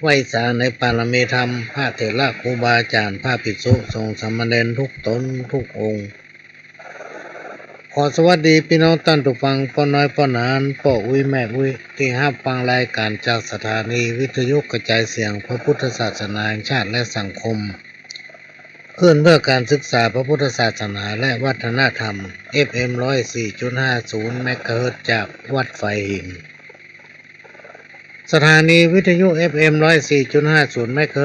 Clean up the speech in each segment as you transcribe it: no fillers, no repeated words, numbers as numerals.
ไหว้สาในปารมีธรรมพระเถระครูบาอาจารย์พระภิกษุสงฆ์สามเณรทุกตนทุกองค์ขอสวัสดีพี่น้องท่านผู้ฟังพ่อน้อยพ่อหนานพ่ออุ้ยแม่อุ้ยที่รับฟังรายการจากสถานีวิทยุกระจายเสียงพระพุทธศาสนาแห่งชาติและสังคมเพื่อการศึกษาพระพุทธศาสนาและวัฒนธรรม FM 104.50 เมกะเฮิรตซ์จากวัดไฟหินสถานีวิทยุ FM 104.50 เมกะ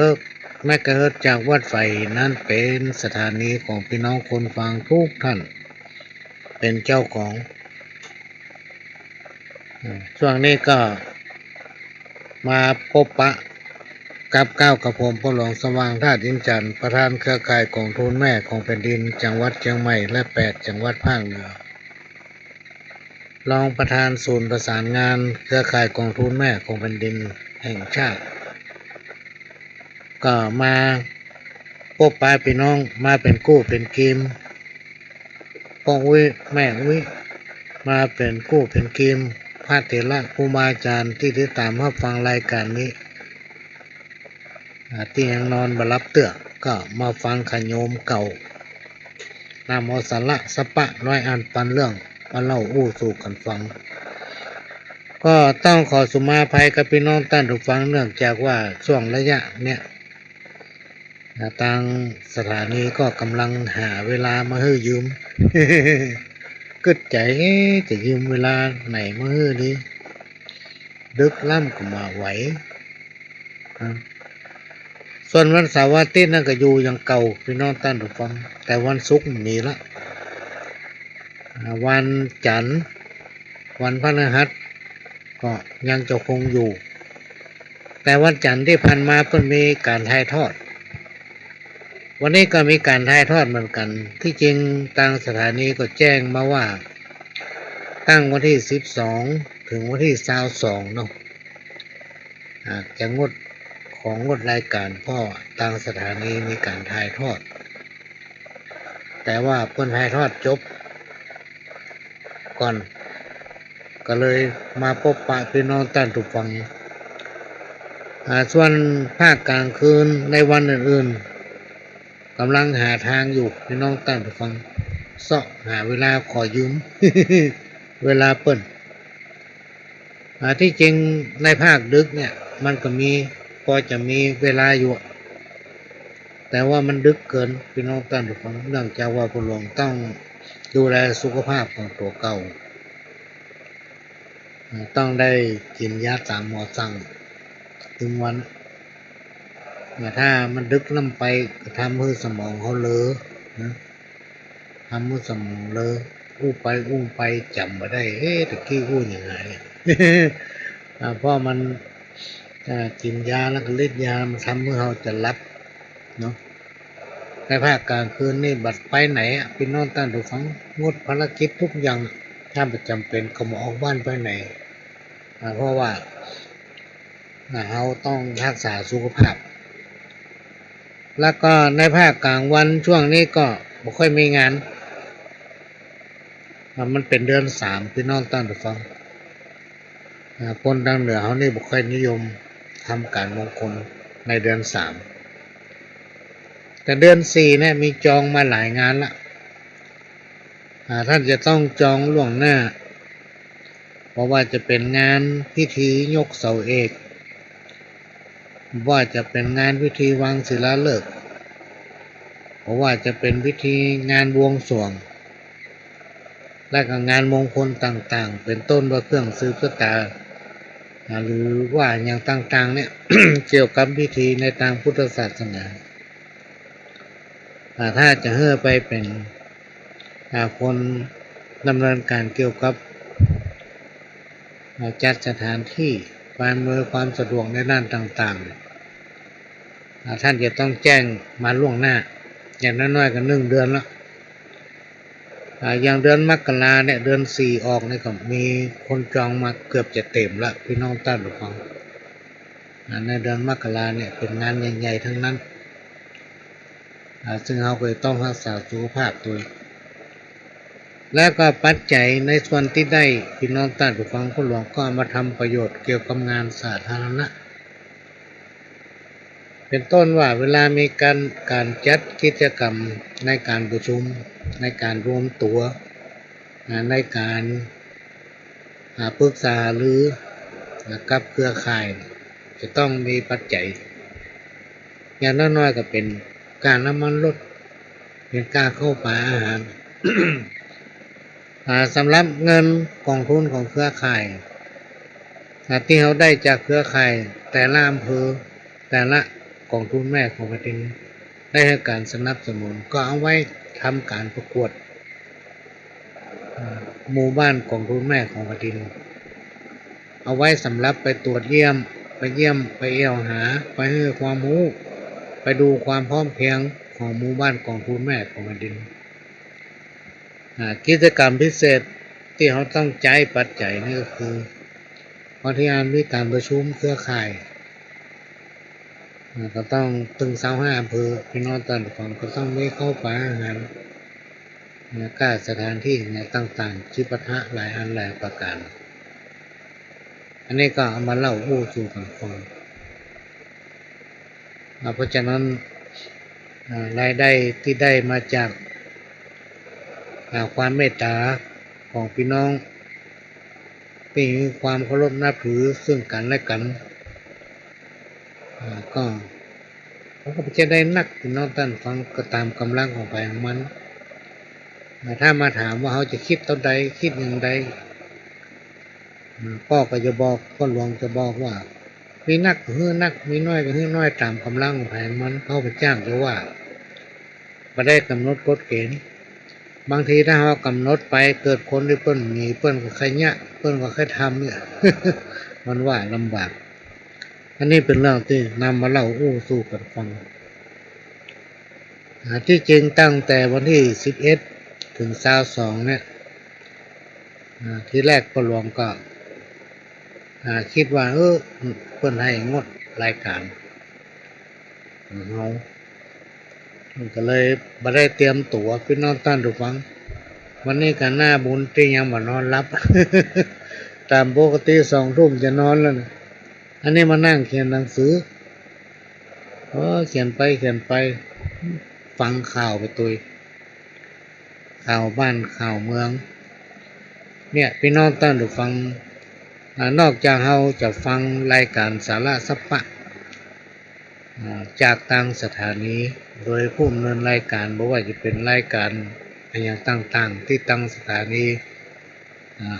เฮิรตซ์จากวัดไฟหินนั้นเป็นสถานีของพี่น้องคนฟังทุกท่านเป็นเจ้าของช่วงนี้ก็มาพบปะกับก้าวกระผมพระหลวงสว่างธาตุอินจันทร์ประธานเครือข่ายกองทุนแม่ของแผ่นดินจังหวัดเชียงใหม่และ8จังหวัดภาคเหนือรองประธานศูนย์ประสานงานเครือข่ายกองทุนแม่ของแผ่นดินแห่งชาติก็มาพบปะพี่น้องมาเป็นกู้เป็นกีมพ่ออุ้ยแม่อุ้ยมาเป็นกู้เป็นกีมพระเถระครูบาอาจารย์ที่ติดตามรับฟังรายการนี้ที่ยังนอนบรับเตื้อก็มาฟังขโยมเก่านำเอาสาระสปะน้อยอันปันเรื่องมาเล่าอู้สู่กันฟังก็ต้องขอสุมาภัยกับพี่น้องท่านผู้ฟังเนื่องจากว่าช่วงระยะเนี่ยทางสถานีก็กำลังหาเวลามาให้ยืม กึดใจจะยืมเวลาไหนมาให้ดีดึกล่ำก็มาไหวส่วนวันเสาร์อาทิตย์นั่นก็อยู่อย่างเก่าพี่น้องท่านผู้ฟังแต่วันศุกร์มีละวันจันทร์วันพฤหัสก็ยังจะคงอยู่แต่วันจันทร์ที่ผ่านมาเพิ่นมีการถ่ายทอดวันนี้ก็มีการถ่ายทอดเหมือนกันที่จริงทางสถานีก็แจ้งมาว่าตั้งวันที่12ถึงวันที่22เนาะจะงดรายการเพราะทางสถานีมีการถ่ายทอดแต่ว่าเพิ่นถ่ายทอดจบก่อนก็เลยมาพบปะพี่น้องท่านผู้ฟังส่วนภาคกลางคืนในวันอื่นๆกำลังหาทางอยู่พี่น้องท่านผู้ฟังเสาะหาเวลาขอยืม เวลาเปิ้นที่จริงในภาคดึกเนี่ยมันก็มีพอจะมีเวลาอยู่แต่ว่ามันดึกเกินพี่น้องท่านผู้ฟังเนื่องจากว่าผู้หลวงต้องดูแลสุขภาพของตัวเก่าต้องได้กินยาตามหมอสั่งถึงวันถ้ามันดึกล้ำไปก็ทำให้สมองเขาเลอะนะทำให้สมองเลอะอู้ไปจำไม่ได้ตะกี้อู้ยังไง เพราะมันกินยาแล้วก็ฤทธิ์ยามันทำให้เราจะรับเนาะในภาคกลางคืนนี่บัดไปไหนพี่น้องท่านผู้ฟังงดภารกิจทุกอย่างถ้าประจำเป็นก็มาออกบ้านไปไหนเพราะว่าเราต้องรักษาสุขภาพแล้วก็ในภาคกลางวันช่วงนี้ก็ไม่ค่อยมีงานมันเป็นเดือน3พี่น้องท่านผู้ฟังคนทางเหนือเขานี่ไม่ค่อยนิยมทำการมงคลในเดือน3แต่เดือน4เนี่ยมีจองมาหลายงานละท่านจะต้องจองล่วงหน้าเพราะว่าจะเป็นงานพิธียกเสาเอกว่าจะเป็นงานพิธีวางศิลาฤกษ์เพราะว่าจะเป็นพิธีงานบวงสรวงและก็งานมงคลต่างๆเป็นต้นว่าเครื่องสืบชะตาหรือว่าอย่างต่างๆเนี่ย เกี่ยวกับพิธีในทางพุทธศาสนาถ้าจะเฮือไปเป็นคนดำเนินการเกี่ยวกับจัดสถานที่การอำนวยความสะดวกในด้านต่างๆท่านจะต้องแจ้งมาล่วงหน้าอย่างน้อยๆก็1 เดือนแล้วอย่างเดือนมกราเนี่ยเดือน4ออกเนี่ยก็มีคนจองมาเกือบจะเต็มละพี่น้องท่านผู้ฟังในเดือนมกราเนี่ยเป็นงานใหญ่ๆทั้งนั้นซึ่งเราก็ต้องรักษาสุขภาพตัวและก็ปัจจัยในส่วนที่ได้พี่น้องท่านผู้ฟังผู้หลวงก็มาทำประโยชน์เกี่ยวกับงานสาธารณะ เป็นต้นว่าเวลามีการจัดกิจกรรมในการประชุมในการรวมตัวในการปรึกษาหรือกับเครือข่ายจะต้องมีปัจจัยอย่างน้อยๆก็เป็นการน้ำมันลดเป็นการเข้าป่าอาหาร สำหรับเงินกองทุนของเครือข่ายที่เขาได้จากเครือข่ายแต่ละอำเภอแต่ละกองทุนแม่ของแผ่นดินได้ให้การสนับสนุนก็เอาไว้ทำการประกวดหมู่บ้านกองทุนแม่ของแผ่นดินเอาไว้สำหรับไปตรวจเยี่ยมไปเยี่ยมหาไปให้ความรู้ไปดูความพร้อมเพรียงของหมู่บ้านกองทุนแม่ของแผ่นดินกิจกรรมพิเศษที่เขาต้องใจปัจจัยนี่ก็คือวันที่มีการประชุมเครือข่ายก็ต้องตึง25อำเภอพี่น้องต่างฝั่งก็ต้องไม่เข้าป่าอาหารก้าสถานที่ต่างๆจิปาถะหลายอันหลายประการอันนี้ก็เอามาเล่าอู้สู่กันฟังเพราะฉะนั้นรายได้ที่ได้มาจากความเมตตาของพี่น้องที่มีความเคารพนับถือซึ่งกันและกันก็เขาก็จะได้นักพี่น้องท่านฟังก็ตามกำลังของไปของมันถ้ามาถามว่าเขาจะคิดตอนใดคิดอย่างใดพ่อก็จะบอกพ่อหลวงจะบอกว่ามีนักก็ฮื้อนักมีน้อยก็ฮื้อน้อยตามกำลังของไปของมันเขาไปจ้างจะว่าไม่ได้กำหนดกฎเกณฑ์บางทีถ้าเรากำหนดไปเกิดคนที่เปิ้นมีเปิ้นก็ใครเนี้ยเปิ้นก็ใครทำเนี่ย มันว่าลำบากอันนี้เป็นเรื่องที่นำมาเล่าอู้สู่กันฟังที่จริงตั้งแต่วันที่11ถึง22เนี่ยที่แรกพ่อหลวงก็คิดว่าเพิ่นให้งดรายการเราก็เลยบ่ได้เตรียมตั๋วพี่น้องท่านผู้ฟังวันนี้ก็หน้าบุญที่ยังบ่นอนรับ ตามปกติ2 ทุ่มจะนอนแล้วนะอันนี้มานั่งเขียนหนังสือเขียนไปฟังข่าวไปตัวข่าวบ้านข่าวเมืองเนี่ยพี่น้องท่านผู้ฟังนอกจากเราจะฟังรายการสาระสัพพะจากทางสถานีโดยผู้ดำเนินรายการบ่ว่าจะเป็นรายการอย่างต่างๆที่ตั้งสถานี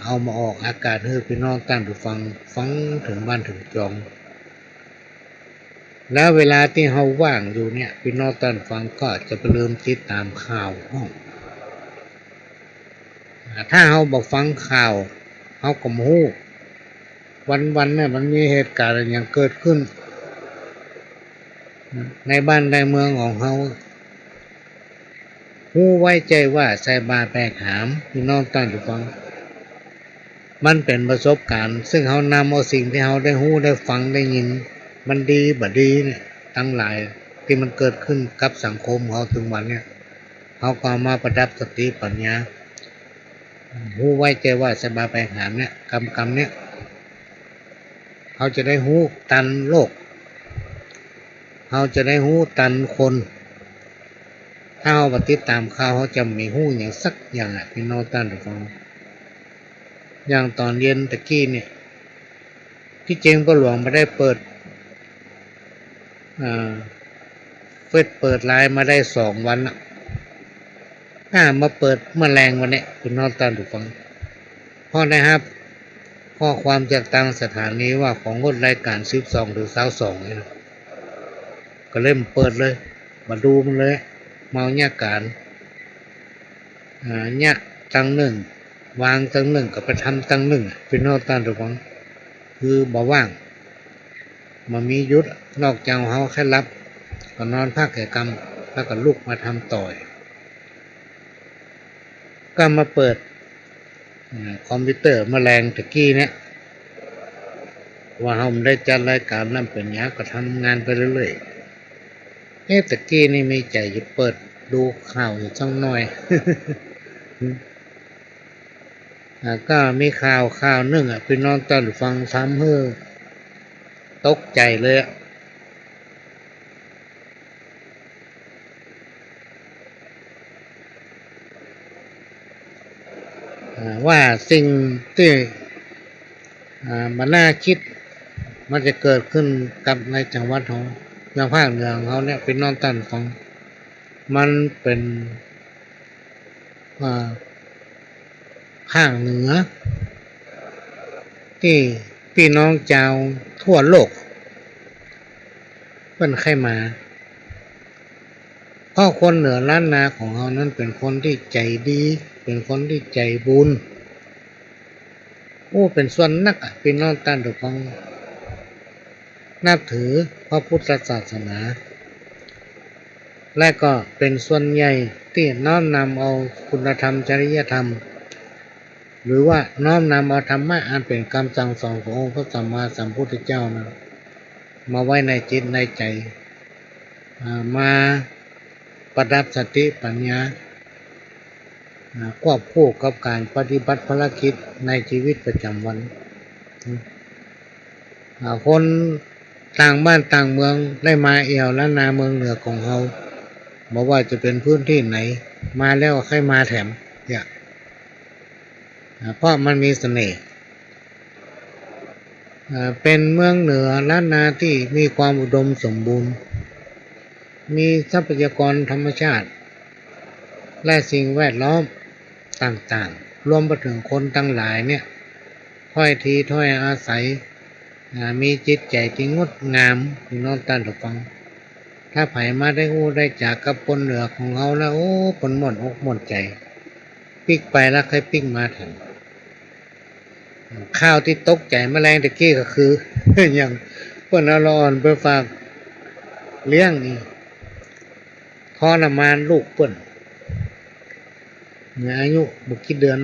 เอามาออกอากาศให้พี่น้องท่านผู้ฟังฟังถึงบ้านถึงจองแล้วเวลาที่เราว่างอยู่เนี่ยพี่น้องท่านฟังก็จะไปเริ่มติดตามข่าวถ้าเราบอกฟังข่าวเราก็บ่รู้วันๆเนี่ยมันมีเหตุการณ์อย่างเกิดขึ้นในบ้านในเมืองของเรารู้ไว้ใจว่าใส่บาแปลกหามพี่น้องท่านผู้ฟังมันเป็นประสบการณ์ซึ่งเขานำเอาสิ่งที่เขาได้รู้ได้ฟังได้ยินมันดีบ่ดีเนี่ยทั้งหลายที่มันเกิดขึ้นกับสังคมเขาถึงวันเนี่ยเขาก็มาประดับสติปัญญารู้ไว้ใจว่าใส่บาแปลกหามเนี่ยกรรมเนี่ยเขาจะได้รู้ตันโลกเขาจะได้รู้ตันคนถ้าเขาปฏิตามข่าวเขาจะมีรู้อย่างสักอย่างพี่น้องท่านผู้ฟังอย่างตอนเย็นตะกี้เนี่ยที่จริงพ่อหลวงไม่ได้เปิดเปิดไลน์มาได้2 วันมาเปิดเมื่อแรงวันนี้พี่น้องท่านผู้ฟังพ่อนะครับข้อความจากทางสถานีว่าของงดรายการ12 ถึง 22นี่นะก็เล่มเปิดเลยมาดูมันเลยเมาเนี่ยการเนี่ยตั้งหนึ่งวางตั้งหนึ่งกับไปทำตั้งหนึ่งพี่น้องท่านผู้ฟังคือบ่ว่างมามียุทธนอกจากเขาแค่รับก็นอนพักแก่กรรมแล้วก็ลุกมาทำต่อยก็มาเปิดคอมพิวเตอร์แมลงตะกี้เนี่ยว่าเขาได้จัดรายการนั่นเป็นอย่างก็ทำงานไปเรื่อยๆตะกี้นี่มีใจจะเปิดดูข่าวอยู่สักหน่อย ก็มีข่าวหนึ่งพี่น้องท่านฟังซ้ำเฮ้อตกใจเลย ว่าสิ่งที่มันน่าคิดมันจะเกิดขึ้นกับในจังหวัดของอย่างภาคเหนือของเขาเนี่ยเป็นนอนตันของมันเป็นภาคเหนือที่พี่น้องชาวทั่วโลกเป็นใครมาเพราะคนเหนือล้านนาของเขานั้นเป็นคนที่ใจดีเป็นคนที่ใจบุญเป็นส่วนนักพี่น้องตันทุกคนนับถือพระพุทธศาสนาและก็เป็นส่วนใหญ่ที่น้อมนำเอาคุณธรรมจริยธรรมหรือว่าน้อมนำเอาธรรมะอันเป็นคำสั่งสอนขององค์พระสัมมาสัมพุทธเจ้านะมาไว้ในจิตในใจมาประดับสติปัญญาควบคู่กับการปฏิบัติภารกิจในชีวิตประจำวันคนต่างบ้านต่างเมืองได้มาเอี่ยวและนาเมืองเหนือของเขาบอกว่าจะเป็นพื้นที่ไหนมาแล้วใครมาแถมเนี่ยเพราะมันมีเสน่ห์เป็นเมืองเหนือล้านนาที่มีความอุดมสมบูรณ์มีทรัพยากรธรรมชาติและสิ่งแวดล้อมต่างๆรวมไปถึงคนทั้งหลายเนี่ยถ้อยทีถ้อยอาศัยมีจิตใจที่งดงามพี่น้องท่านผู้ฟังถ้าไผมาได้ได้จากกับคนเหนือของเขาแล้วผลหมดอกหมดใจปิกไปแล้วใครปิกมาถึงข้าวที่ตกใจแมลงตะกี้ก็คือ อย่างเพิ่นเอาอ่อนไปฝากเลี้ยงนี่ทรมานลูกเพิ่นอายุบุกกี่เดือน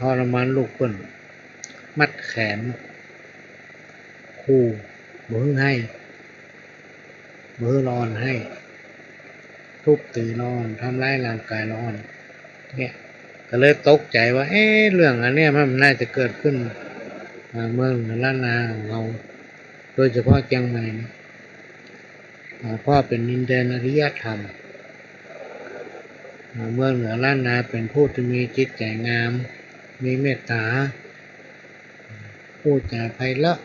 ทรมานลูกเพิ่นมัดแขนคู่มือให้มือร้อนให้ทุบตีร้อนทำร้ายร่างกายร้อนเนี่ยก็เลยตกใจว่าเรื่องอันเนี้ยมันน่าจะเกิดขึ้นเมืองล้านนาของเราโดยเฉพาะเชียงใหม่เพราะเป็นดินแดนอารยธรรมเมืองเหนือล้านนาเป็นผู้ที่มีจิตใจงามมีเมตตาพูดจาไพเราะ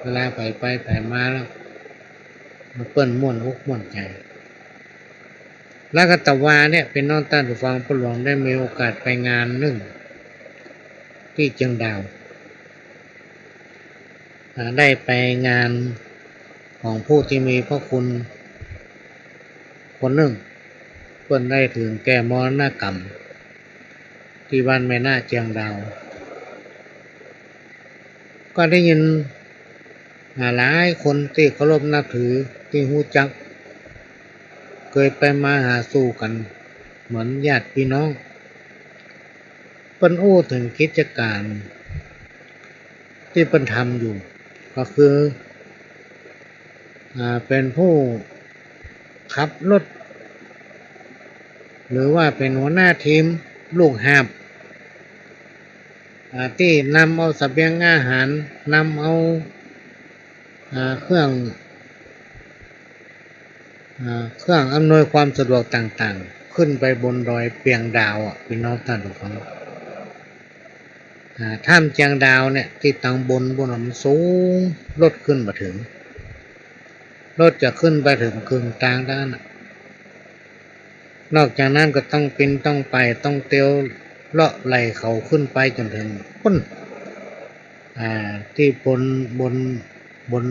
เวลาไปมาแล้วมาเปิ้นม่วนอกม่วนใจแล้วก็ตะวาเนี่ยเป็นน้องต้านผู้ฟังผู้หลวงได้มีโอกาสไปงานหนึ่งที่เชียงดาวได้ไปงานของผู้ที่มีพระคุณคนหนึ่งเพิ่นได้ถึงแก่มรณกรรมที่บ้านแม่นาเชียงดาวก็ได้ยินหลายคนที่เคารพนับถือที่รู้จักเคยไปมาหาสู่กันเหมือนญาติพี่น้องเพิ่นถึงกิจการที่เพิ่นทำอยู่ก็คือเป็นผู้ขับรถหรือว่าเป็นหัวหน้าทีมลูกหาบที่นำเอาเสบียงอาหารนำเอาเครื่องอำนวยความสะดวกต่างๆขึ้นไปบนดอยเปียงดาวพี่น้องท่านผู้ฟังถ้ำเจียงดาวเนี่ยที่ตั้งบนมันสูงรถขึ้นมาถึงรถจะขึ้นไปถึงกึ่งกลางด้านนอกจากนั้นก็ต้องปีนต้องไปต้องเตียวเลาะไหลเขาขึ้นไปจนถึงพ้นที่บน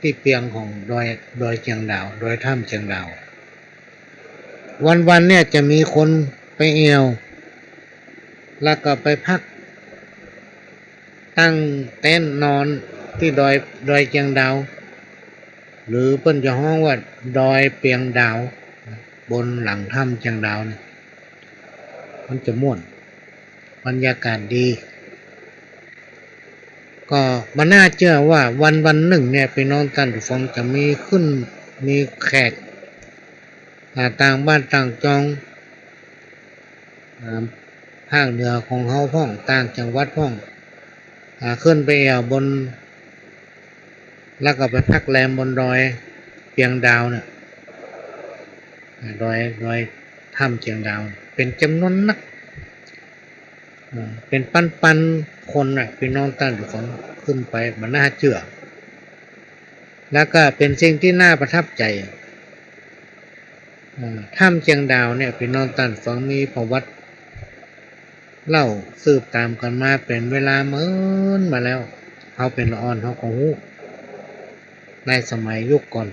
ที่เปียงของดอยเชียงดาวดอยถ้ำเชียงดาววันเนี่ยจะมีคนไปเอวแล้วก็ไปพักตั้งเต็นท์นอนที่ดอยเชียงดาวหรือเพิ่นจะฮ้องว่าดอยเปียงดาวบนหลังถ้ำเชียงดาวเนี่ยมันจะม่วนบรรยากาศดีก็มันน่าเชื่อว่าวันหนึ่งเนี่ยพี่น้องท่านผู้ฟังจะมีแขกต่างบ้านต่างจองภาคเหนือของเฮาพ้องต่างจังหวัดพ้องขึ้นไปแอวบนแล้วก็ไปพักแรมบนดอยเปียงดาวเนี่ยดอยถ้ำเชียงดาวเป็นจำนวนนัก เป็นปันคนน่ะพี่น้องท่านผู้ฟังขึ้นไปมันน่าเชื่อแล้วก็เป็นสิ่งที่น่าประทับใจถ้ำเชียงดาวเนี่ยพี่น้องท่านผู้ฟังมีประวัติเล่าสืบตามกันมาเป็นเวลาเมื่อมาแล้วเขาเป็นละอ่อนเขาก็ฮู้ในสมัยยุคก่อน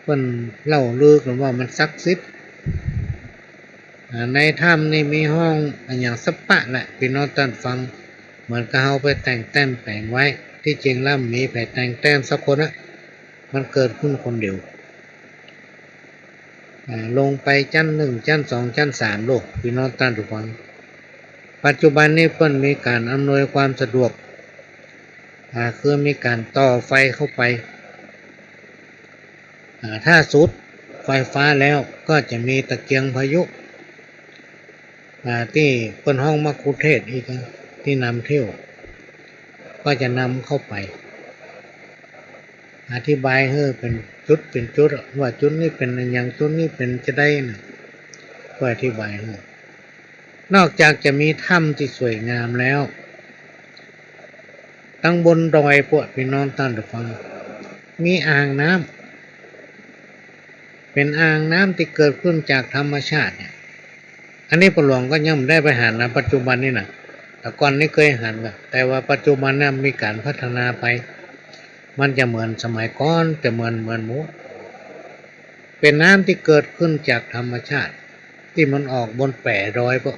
เพิ่นเล่าลือกันว่ามันศักดิ์สิทธิ์ในถ้ำนี่มีห้องอย่างสปะแหละพี่น้องท่านฟังเหมือนกับเฮาไปแต่งแต้มแปลงไว้ที่จริงแล้วมีไปแต่งแต้มสักคนนะมันเกิดขึ้นคนเดียวลงไปชั้น1ชั้น2ชั้น3โลกพี่น้องท่านทุกฟังปัจจุบันนี้เพิ่นมีการอำนวยความสะดวกคือมีการต่อไฟเข้าไปถ้าสุดไฟฟ้าแล้วก็จะมีตะเกียงพายุที่เปิ้นห้องมักคุเทศอีกที่นำเที่ยวก็จะนำเข้าไปอธิบายให้เป็นจุดว่าจุดนี้เป็นอย่างจุดนี้เป็นจะได้นะก็อธิบายให้นอกจากจะมีถ้ำที่สวยงามแล้วตั้งบนดอยพวกพี่น้องท่านผู้ฟังมีอ่างน้ำเป็นอ่างน้ำที่เกิดขึ้นจากธรรมชาติเนี่ยอันนี้ปหลวงก็ยังไม่ได้ไปหันนะปัจจุบันนี่นะแต่ก่อนนี่เคยหันกันแต่ว่าปัจจุบันนี่มีการพัฒนาไปมันจะเหมือนสมัยก่อนจะเหมือนหมูเป็นน้ำที่เกิดขึ้นจากธรรมชาติที่มันออกบนแปะดอยพวก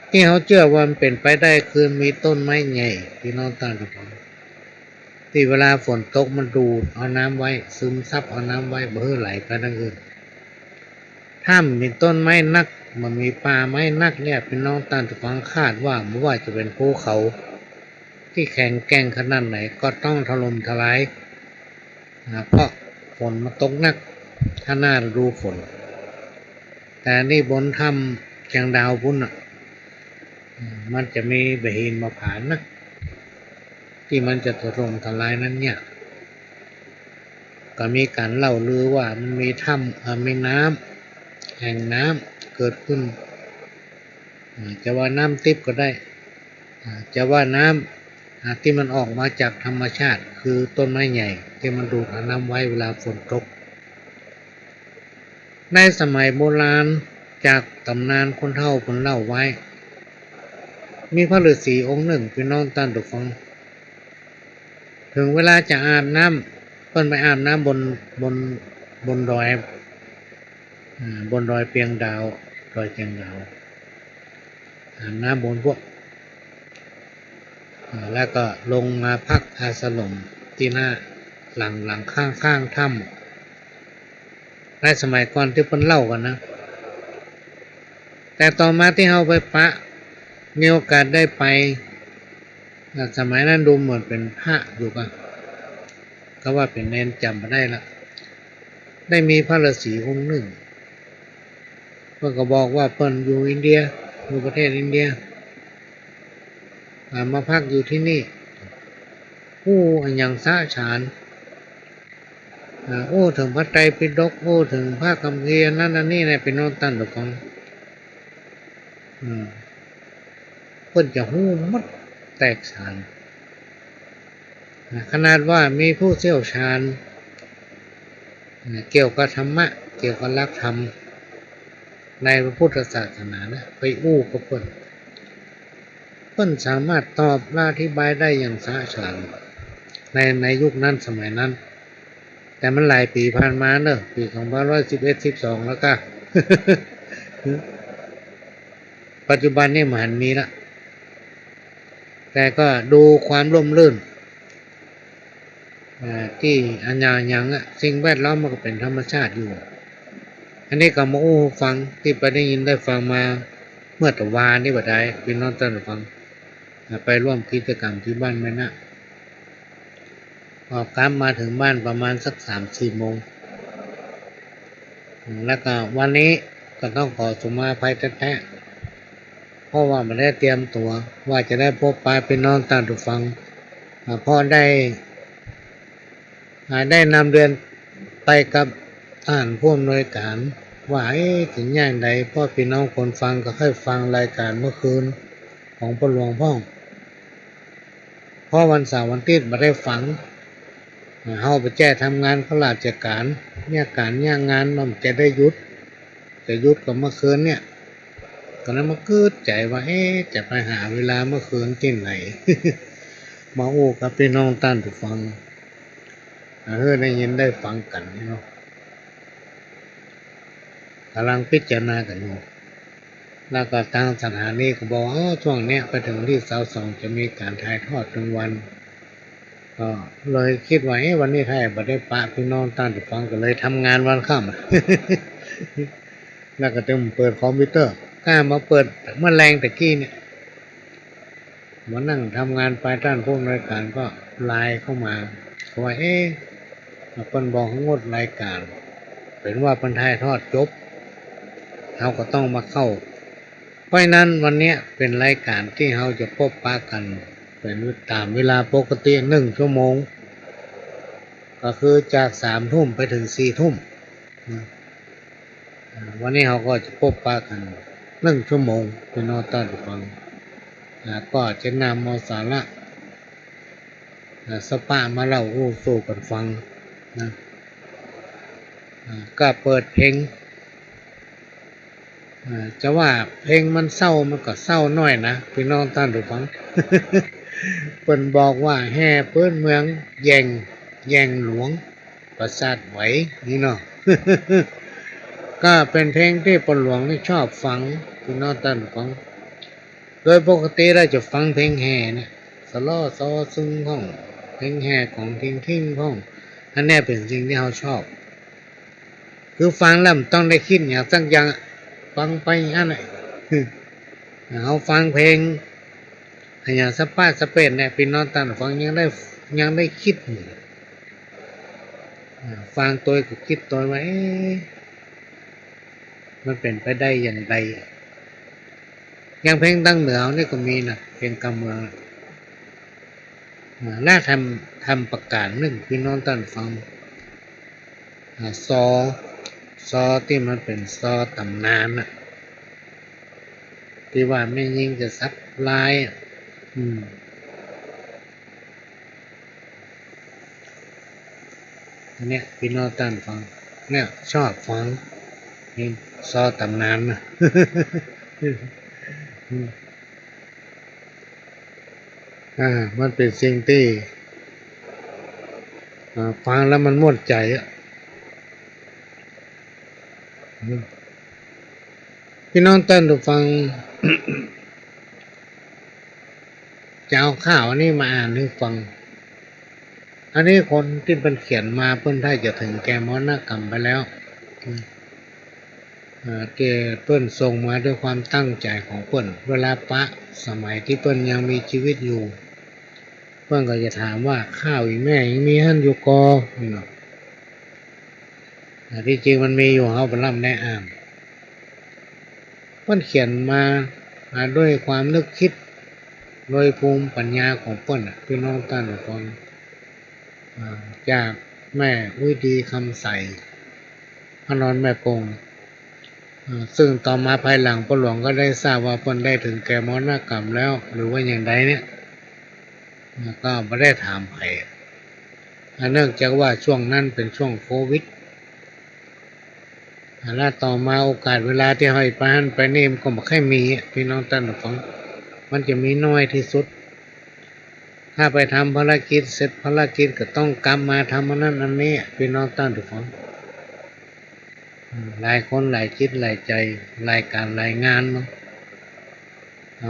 ที่เขาเชื่อว่ามันเป็นไปได้คือมีต้นไม้ใหญ่ที่น้องท่านผู้ชมที่เวลาฝนตกมันดูดเอาน้ำไว้ซึมซับเอาน้ำไว้เบื่อไหลไปทางอื่นถ้ามีต้นไม้นักมันมีป่าไม้นักเนี่ยเป็นน้องท่านผู้ฟังคาดว่าไม่ว่าจะเป็นภูเขาที่แข็งแกร่งขนาดไหนก็ต้องถล่มทลายเพราะฝนมาตกนักถ้าหน้าฤดูฝนแต่นี่บนถ้ำเชียงดาวพุ่นมันจะมีใบหินมาผ่านนะที่มันจะถล่มทลายนั้นเนี่ยก็มีการเล่าลือว่ามันมีถ้ำมีน้ำแห่งน้ำเกิดขึ้นจะว่าน้ำทิพย์ก็ได้จะว่าน้ำที่มันออกมาจากธรรมชาติคือต้นไม้ใหญ่ที่มันดูดน้ำไว้เวลาฝนตกในสมัยโบราณจากตำนานคนเฒ่าคนเล่าไว้มีพระฤาษีองค์หนึ่งพี่น้องท่านผู้ฟังถึงเวลาจะอาบน้ำเพิ่นไปอาบน้ำบนดอยเปียงดาวดอยเชียงดาวอาบน้ำบนพวกแล้วก็ลงมาพักอาสลมที่หน้าหลังข้างถ้ำในสมัยก่อนที่เพิ่นเล่ากันนะแต่ต่อมาที่เฮาไปปะมีโอกาสได้ไปสมัยนั้นดูเหมือนเป็นพระอยู่กันก็ว่าเป็นเนนจำมาได้ละได้มีพระฤาษีองค์หนึ่งเพิ่นก็บอกว่าเพิ่นอยู่อินเดียอยู่ประเทศอินเดียมาพักอยู่ที่นี่อย่างสะฉานถึงพระไตรปิฎกถึงพระคัมภีร์นั่นนี่ในเป็นโน้นตั้นหรือเปล่าเพิ่นจะหู้มัดแตกฉานขนาดว่ามีผู้เชี่ยวชาญเกี่ยวกับธรรมะเกี่ยวกับหลักธรรมในพระพุทธศาสนานะไปกับเพิ่นสามารถตอบและอธิบายได้อย่างสะฉานในยุคนั้นสมัยนั้นแต่มันหลายปีผ่านมาเนอะปี2511-12แล้วก็ปัจจุบันนี่มันมีละแต่ก็ดูความร่มรื่นที่อันอย่างสิ่งแวดล้อมมันก็เป็นธรรมชาติอยู่อันนี้ก็มาฟังที่ไปได้ยินได้ฟังมาเมื่อตะวานนี่บัดใดพี่น้องท่านฟังไปร่วมกิจกรรมที่บ้านแม่นะออกกลับมาถึงบ้านประมาณสัก 3-4 โมงแล้วก็วันนี้ก็ต้องขอสมาภัยแท้ๆเพราะว่าไม่ได้เตรียมตัวว่าจะได้พบปะพี่น้องท่านผู้ฟังพอได้นำเรียนไปกับท่านผู้อำนวยการ ว่าถึงอย่างใดพ่อพี่น้องคนฟังก็ค่อยฟังรายการเมื่อคืนของพ่อหลวงพ่องเพราะวันเสาร์วันอาทิตย์ไม่ได้ฟังเฮาไปแจ้ทำงานข้าราชการเนี่ยการเนี่ยงานมันจะได้หยุดกับเมื่อคืนเนี่ยก็นั้นมาเกิดใจว่าจะไปหาเวลาเมื่อคืนที่ไหน มาโอ้กับพี่น้องท่านผู้ฟังได้ยินได้ฟังกันเนาะกำลังพิจารณากันอยู่แล้วก็ทางสถานีก็บอกช่วงเนี้ยไปถึงที่22จะมีการถ่ายทอดทั้งวันก็เลยคิดว่าวันนี้ถ้าบ่ได้ปะพี่น้องท่านผู้ฟังก็เลยทำงานวันค่ำ แล้วก็ต้องเปิดคอมพิวเตอร์กล้ามาเปิดเมื่อแรงแต่กี้เนี่ยมานั่งทำงานไปด้านพวกรายการก็ไลน์เข้ามาว่าเพิ่นบอกให้งดรายการเป็นว่าเพิ่นถ่ายทอดจบเราก็ต้องมาเข้าเพราะนั้นวันนี้เป็นรายการที่เราจะพบปะกันเป็นตามเวลาปกติ1 ชั่วโมงก็คือจาก3 ทุ่มไปถึง4 ทุ่มวันนี้เราก็จะพบปะกัน1 ชั่วโมงเป็นนอต้อนฟังก็จะนำเอาสาระสปามาเล่าสู่กันฟังนะก็เปิดเพลงจะว่าเพลงมันเศร้ามันก็เศร้าน้อยนะพี่น้องท่านผู้ฟัง เพิ่นบอกว่าแห่เปิ้นเมืองแย่งหลวงประสาทไหวนี่เนาะ ก็เป็นเพลงที่พ่อหลวงนี่ชอบฟังพี่น้องท่านผู้ฟังโดยปกติเราจะฟังเพลงแห่เนี่ยสล้อซอซึงพ่องเพลงแห่ของทิ้งพ่องอันนี้เป็นสิ่งที่เราชอบคือฟังแล้วต้องได้คิดอย่างสักอย่างฟังไปอันไหนเขาฟังเพลงอย่างสปาสเปนเนี่ยพี่น้องท่านฟังยังได้คิดฟังตัวก็คิดตัวว่ามันเป็นไปได้อย่างไรอย่างเพลงตั้งเหนือนี่ก็มีนะเพลงกำเมืองน่าทำประกาศหนึ่งพี่น้องท่านฟังซอที่มันเป็นซอตำนานน่ะที่ว่าไม่ยิงจะซับลายเนี่ยพี่น้องท่านฟังเนี่ยชอบฟังนี่ซอตำนานนะ มันเป็นสิ่งที่ฟังแล้วมันม่วนใจพี่น้องท่านผู้ฟัง จะเอาข่าวนี้มาอ่านให้ฟังอันนี้คนที่เป็นเขียนมาเพิ่นได้จะถึงแก่มรณกรรมไปแล้วเพิ่นส่งมาด้วยความตั้งใจของเพิ่นเวลาปะสมัยที่เพิ่นยังมีชีวิตอยู่เพิ่นก็จะถามว่าข้าวอีแม่ยังมีหั่นอยู่กอนี่เนาะที่จริงมันมีอยู่เฮาบ่ล่ำแน่อ่านเพิ่นเขียนมาด้วยความนึกคิดโดยภูมิปัญญาของเพิ่นพี่น้องท่านผู้ฟังจากแม่วิดีคำใสพระนอนแม่ปงซึ่งต่อมาภายหลังพ่อหลวงก็ได้ทราบว่าเพิ่นได้ถึงแก่มรณกรรมแล้วหรือว่าอย่างใดเนี่ยก็ไม่ได้ถามใครเนื่องจากว่าช่วงนั้นเป็นช่วงโควิดแล้วต่อมาโอกาสเวลาที่ให้ไปหันไปนี่มันก็ไม่ค่อยมีพี่น้องท่านผู้ฟังมันจะมีน้อยที่สุดถ้าไปทำภารกิจเสร็จภารกิจก็ต้องกลับมาทำอันนั้นอันนี้พี่น้องท่านผู้ฟังหลายคนหลายจิตหลายใจหลายการหลายงานเนาะ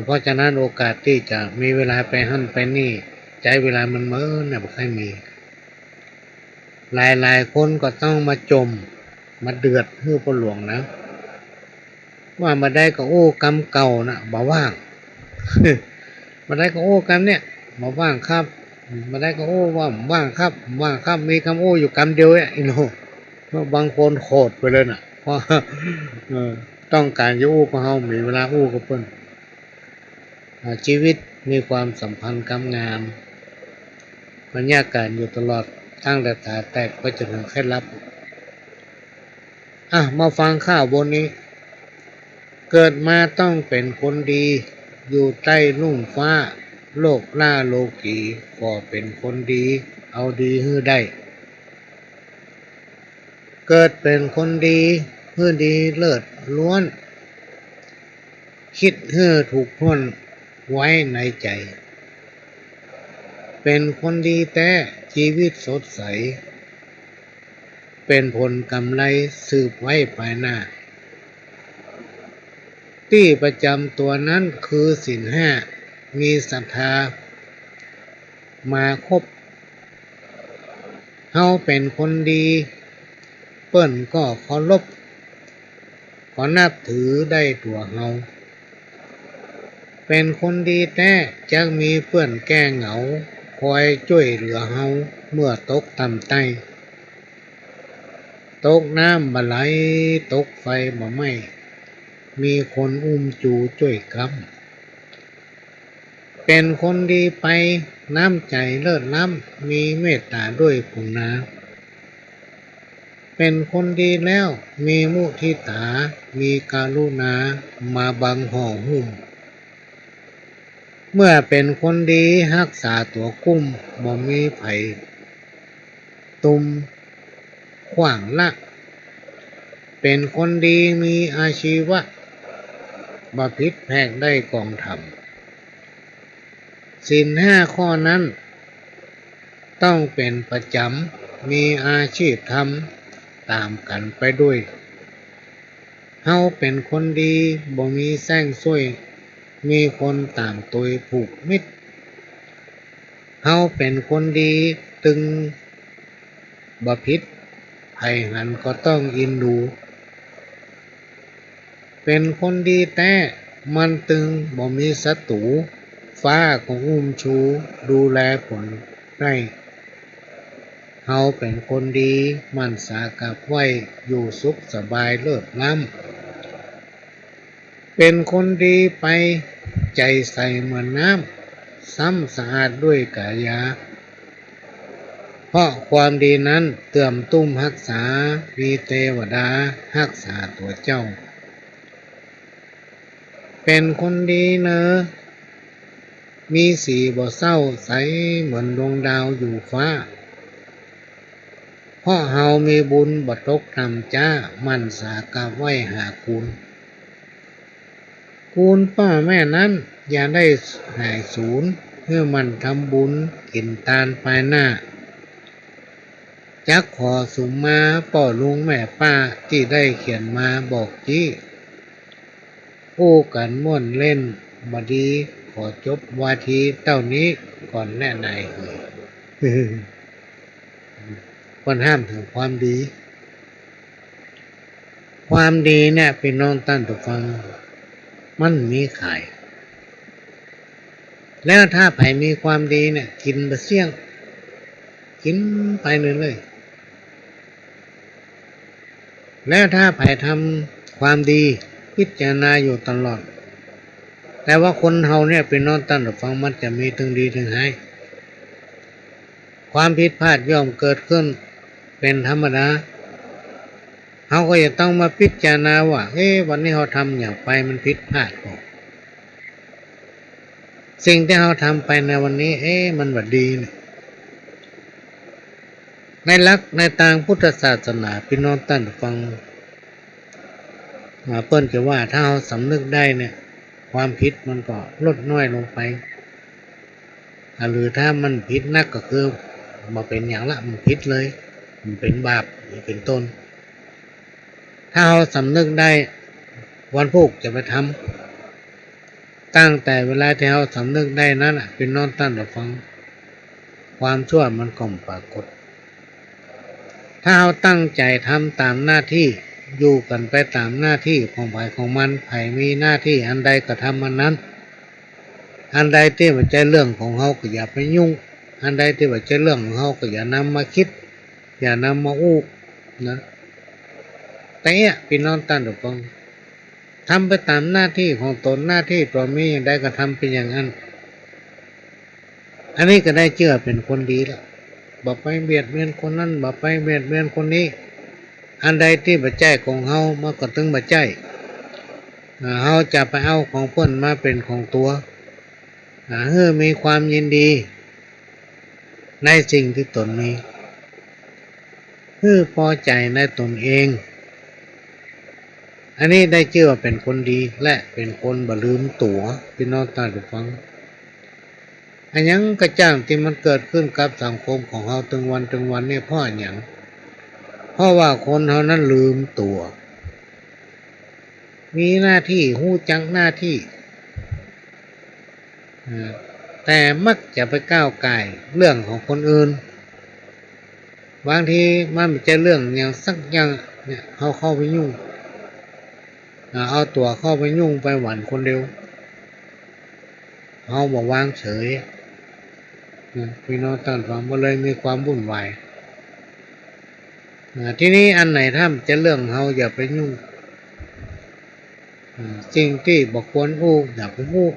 เพราะฉะนั้นโอกาสที่จะมีเวลาไปหั่นไปนี่ใจเวลามันเมื่อเนี่ยไม่ค่อยมีหลายคนก็ต้องมาจมมาเดือดเพื่อพ่อหลวงนะว่ามาได้ก็กรรมเก่านะบ่ว่าง มาได้ก็กรรมเนี่ยบ่ว่างครับมาได้ก็ว่าว่างครับมีคำอยู่คำเดียวเนี่ยอีโน่บางคนโคตรไปเลยน่ะเพราะต้องการจะก็เฮามีเวลาก็เพิ่นชีวิตมีความสัมพันธ์กับงานบรรยากาศอยู่ตลอดตั้งแต่ขาแตกไปจนถึงเคล็ดลับ มาฟังข่าวบนนี้เกิดมาต้องเป็นคนดีอยู่ใต้ลุ่งฟ้าโลกล่าโลกีก็เป็นคนดีเอาดีฮื้อได้เกิดเป็นคนดีฮื้อดีเลิศล้วนคิดฮื้อถูกพ้นไว้ในใจเป็นคนดีแต่ชีวิตสดใสเป็นผลกำไรสืบไว้ภายหน้าที่ประจำตัวนั้นคือศีลห้ามีศรัทธามาครบเฮาเป็นคนดีเปิ้นก็เคารพก็นับถือได้ตัวเฮาเป็นคนดีแต่จะมีเพื่อนแก้เหงาคอยช่วยเหลือเฮาเมื่อตกต่ำใต้ตกน้ำบ่ไหลตกไฟบ่ไหม้มีคนอุ้มจูช่วยกำเป็นคนดีไปน้ำใจเลิศล้ำมีเมตตาด้วยคุณนาเป็นคนดีแล้วมีมุทิตามีกรุณามาบังห่อหุ้มเมื่อเป็นคนดีรักษาตัวกุ้มบ่มีไผตุมขวางละเป็นคนดีมีอาชีวะบ่ผิดแพกได้กองธรรมศีลห้าข้อนั้นต้องเป็นประจำมีอาชีพทำตามกันไปด้วยเฮาเป็นคนดีบ่มีแซงซ้วยมีคนตามตุยผูกมิตรเฮาเป็นคนดีตึงบ่ผิดไผหันก็ต้องอินดูเป็นคนดีแต่มันตึงบ่มีศัตรูฟ้าก็อุ้มชูดูแลผลได้เฮาเป็นคนดีมันสากับไว้อยู่สุขสบายเลิศล้ำเป็นคนดีไปใจใสเหมือนน้ำซ้ำสะอาดด้วยกายาเพราะความดีนั้นเตื่อมตุ้มรักษามีเทวดารักษาตัวเจ้าเป็นคนดีเนอมีสีบ่เศร้าใสเหมือนดวงดาวอยู่ฟ้าเพราะเฮามีบุญบ่ตกต่ำจ้ามันสากะไว้หาคุณพ่อแม่นั้นอย่าได้หายสูญเพื่อมันทำบุญกินตานภายหน้าจักขอสุมมาป่อลุงแม่ป้าที่ได้เขียนมาบอกจี้ผู้กันม่วนเล่นบดีขอจบวาทีเต้านี้ก่อนแน่นายคนห้ามถึงความดีความดีเนี่ยเป็นน้องตั้นตัวฟังมันมีขายแล้วถ้าไผมีความดีเนี่ยกินบะเสี่ยงกินไปเลยแล้วถ้าไผทำความดีพิจารณาอยู่ตลอดแต่ว่าคนเฮาเนี่ยเป็นน้องตั้นตัวฟังมันจะมีทั้งดีทั้งหายความผิดพลาดย่อมเกิดขึ้นเป็นธรรมดาเขาก็จะต้องมาพิจารณาว่าวันนี้เขาทำอย่างไปมันผิดพลาดก่อนสิ่งที่เขาทำไปในวันนี้มันบัดดีเนี่ยในหลักในทางพุทธศาสนาพี่น้องท่านฟังเปิ้นจะว่าถ้าเราสำนึกได้เนี่ยความผิดมันก็ลดน้อยลงไปหรือถ้ามันผิดนักก็คือมาเป็นอย่างละมันผิดเลยมันเป็นบาปเป็นต้นถ้าเราสำนึกได้วันพุธจะไปทำตั้งแต่เวลาที่เราสำนึกได้นั้นเป็นนอนตั้งแต่ฟังความชั่วมันก็ปรากฏถ้าเราตั้งใจทำตามหน้าที่อยู่กันไปตามหน้าที่ของฝ่ายของมันใครมีหน้าที่อันใดก็ทำมันนั้นอันใดที่มันใจเรื่องของเขาก็อย่าไปยุ่งอันใดที่มันใจเรื่องของเขาก็อย่านำมาคิดอย่านำมาอู้นะแต่พี่น้องตั้งแต่ฟังทำไปตามหน้าที่ของตนหน้าที่ตัวมีอย่างใดก็ทำเป็นอย่างนั้นอันนี้ก็ได้เชื่อเป็นคนดีแล้วบอกไปเบียดเบียนคนนั้นบอกไปเบียดเบียนคนนี้ อันใดที่ปัจจัยของเฮามันก็ถึงปัจจัยเฮาจะไปเอาของเพิ่นมาเป็นของตัวเพื่อมีความยินดีในสิ่งที่ตนมีเพื่อพอใจในตนเองอันนี้ได้ชื่อว่าเป็นคนดีและเป็นคนบ่ลืมตัวพี่น้องท่านผู้ฟังอันยังกระจ่างที่มันเกิดขึ้นกับสังคมของเฮาถึงวันนี่เพราะหยังเพราะว่าคนเฮานั้นลืมตัวมีหน้าที่ฮู้จักหน้าที่แต่มักจะไปก้าวไก่เรื่องของคนอื่นบางทีมันไม่ใช่เรื่องอย่างสักอย่างเนี่ยเขาเข้าไปยุ่งเอาตัวเข้าไปยุ่งไปหวั่นคนเดียวเขาบอกวางเฉยพี่น้องท่านฟังมาเลยมีความวุ่นวายทีนี้อันไหนถ้าจะเรื่องเขาอย่าไปยุ่งสิ่งที่บอกควรอู้อย่าไปอู้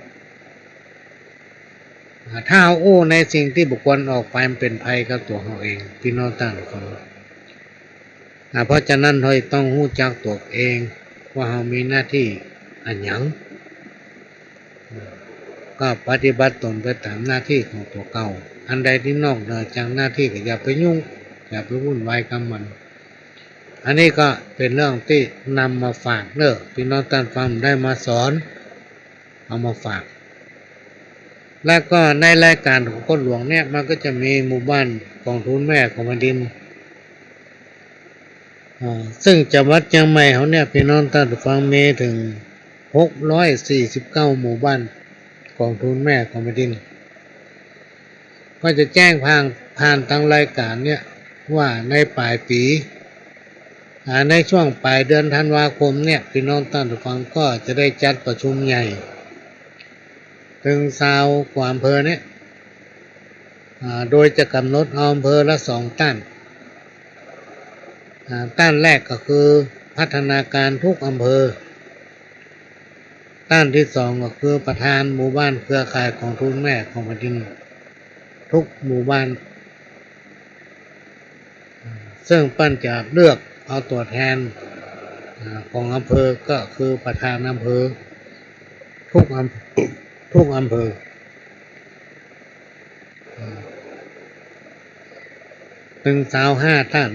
ถ้าเอาอู้ในสิ่งที่บุคคลออกไปมันเป็นภัยกับตัวเขาเองพี่น้องท่านฟังเพราะฉะนั้นเราต้องรู้จักตัวเองว่าเรามีหน้าที่อันหยังก็ปฏิบัติตนไปตามหน้าที่ของตัวเก่าอันใดที่นอกเหนือจากหน้าที่ก็อย่าไปยุ่งอย่าไปวุ่นวายกับมันอันนี้ก็เป็นเรื่องที่นำมาฝากเนอะพี่น้องท่านฟังได้มาสอนเอามาฝากแล้วก็ในรายการของคนหลวงเนี่ยมันก็จะมีหมู่บ้านกองทุนแม่ของแผ่นดินซึ่งจังหวัดเชียงใหม่เขาเนี่ยพี่น้องท่านฟังมีถึง649หมู่บ้านกองทุนแม่ของแผ่นดินก็จะแจ้งผ่านทางรายการเนี่ยว่าในปลายปีในช่วงปลายเดือนธันวาคมเนี่ยพี่น้องท่านฟังก็จะได้จัดประชุมใหญ่ถึง20 กว่าอำเภอเนี่ยโดยจะกำหนดอำเภอละ2ต้านต้านแรกก็คือพัฒนาการทุกอำเภอต้านที่2ก็คือประธานหมู่บ้านเครือข่ายของทุนแม่ของแผ่นดินทุกหมู่บ้านซึ่งปั้นจะเลือกเอาตัวแทนของอำเภอก็คือประธานอำเภอทุกอำเภอถึง25ท่าน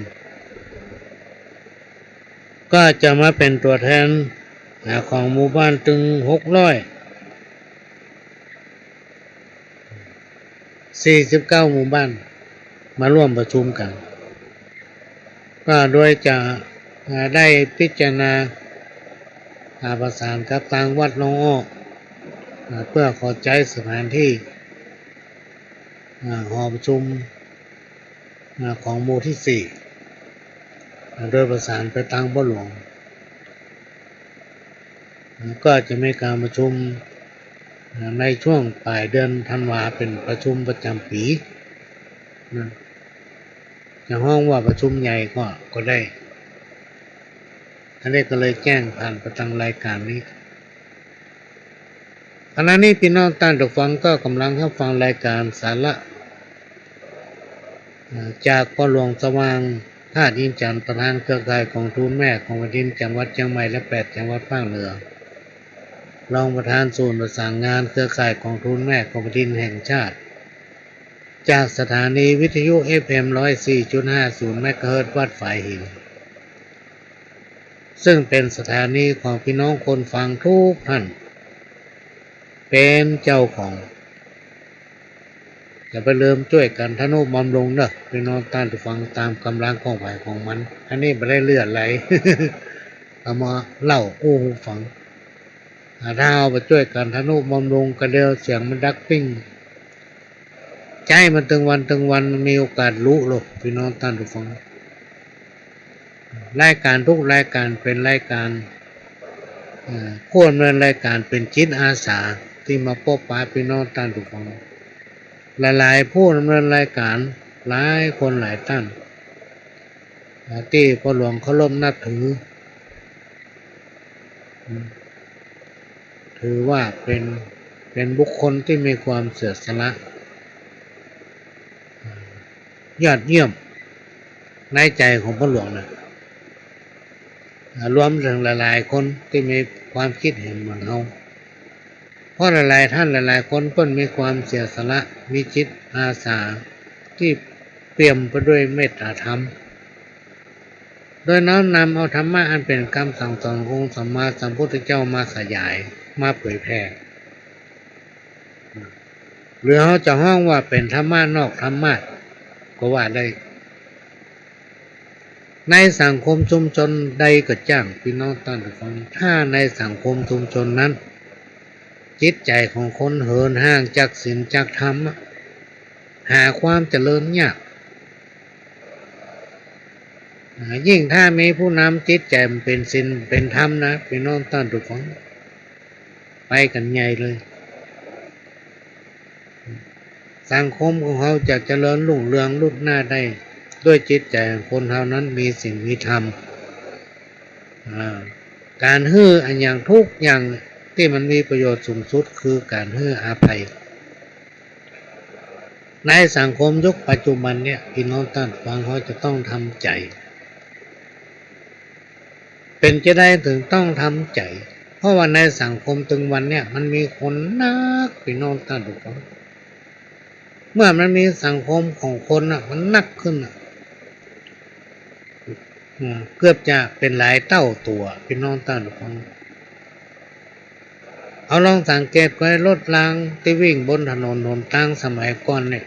ก็จะมาเป็นตัวแทนของหมู่บ้านถึง649หมู่บ้านมาร่วมประชุมกันก็โดยจะได้พิจารณาประสานกับทางวัดหนองอ้อเพื่อขอใจสถานที่หอประชุมของหมู่ที่4โดยประสานไปทางบ่หลวงก็จะมีการประชุมในช่วงปลายเดือนธันวาเป็นประชุมประจำปีจะห้องว่าประชุมใหญ่ก็ได้อันนี้ก็เลยแจ้งผ่านประทางรายการนี้ขณะนี้พี่น้องท่านผู้ฟังก็กำลังรับฟังรายการสาระจากพ่อหลวงสว่างธาตุอินจันทร์ประธานเครือข่ายของทุนแม่ของแผ่นดินจังหวัดเชียงใหม่และ8จังหวัดภาคเหนือรองประธานศูนย์ประสานงานเครือข่ายของทุนแม่ของแผ่นดินแห่งชาติจากสถานีวิทยุ FM 104.50 เมกะเฮิรตซ์วัดฝายหินซึ่งเป็นสถานีของพี่น้องคนฟังทุกท่านเป็นเจ้าของอย่าไปลืมช่วยกันทนุบำรุงเนอะพี่น้องท่านผู้ฟังตามกำลังของฝ่ายของมันอันนี้ไม่ได้เลือดไหล เอามาเล่าอู้หูฟังถ้าเอาไปช่วยกันทนุบำรุงกระเดียวเสียงมันดักปิ้งใจมันตึงวันมีโอกาสรู้หรอกพี่น้องท่านผู้ฟังรายการทุกรายการเป็นรายการผู้ดำเนินรายการเป็นจิตอาสาที่มาพบปะพี่น้องท่านผู้ฟังหลายๆผู้ดำเนินรายการหลายคนหลายท่านที่พ่อหลวงเคารพนับถือว่าเป็นบุคคลที่มีความเสียสละยอดเยี่ยมในใจของพ่อหลวงนะ รวมถึงหลายๆคนที่มีความคิดเห็นเหมือนเราเพราะหลายๆท่านหลายๆคนเพิ่นมีความเสียสละมีจิตอาสาที่เปี่ยมไปด้วยเมตตาธรรมโดยน้อมนำเอาธรรมะอันเป็นคำสั่งสอนขององค์สัมมาสัมพุทธเจ้ามาขยายมาเผยแพร่หรือเขาจะห้องว่าเป็นธรรมะนอกธรรมะก็ว่าได้ในสังคมชุมชนใดก็จ้างพี่น้องท่านผู้ฟังถ้าในสังคมชุมชนนั้นจิตใจของคนเหินห่างจากศีลจากธรรมหาความเจริญยากยิ่งถ้ามีผู้นำจิตใจมันเป็นศีลเป็นธรรมนะพี่น้องท่านผู้ฟังไปกันใหญ่เลยสังคมของเขาจะเจริญรุ่งเรืองรุ่งหน้าได้ด้วยจิตใจของคนเท่านั้นมีศีลมีธรรมการฮื้ออันอย่างทุกอย่างที่มันมีประโยชน์สูงสุดคือการฮื้ออภัยในสังคมยุคปัจจุบันเนี่ยพี่น้องท่านฟังเขาจะต้องทำใจเป็นจะได้ถึงต้องทำใจเพราะว่าในสังคมตึงวันเนี่ยมันมีคนนักพี่น้องท่านทุกคนเมื่อมันมีสังคมของคนมันนักขึ้นเกือบจะเป็นหลายเท่าตัวพี่น้องท่านทุกคนเอาลองสังเกตไว้รถรางที่วิ่งบนถนนหนทางสมัยก่อนเนี่ย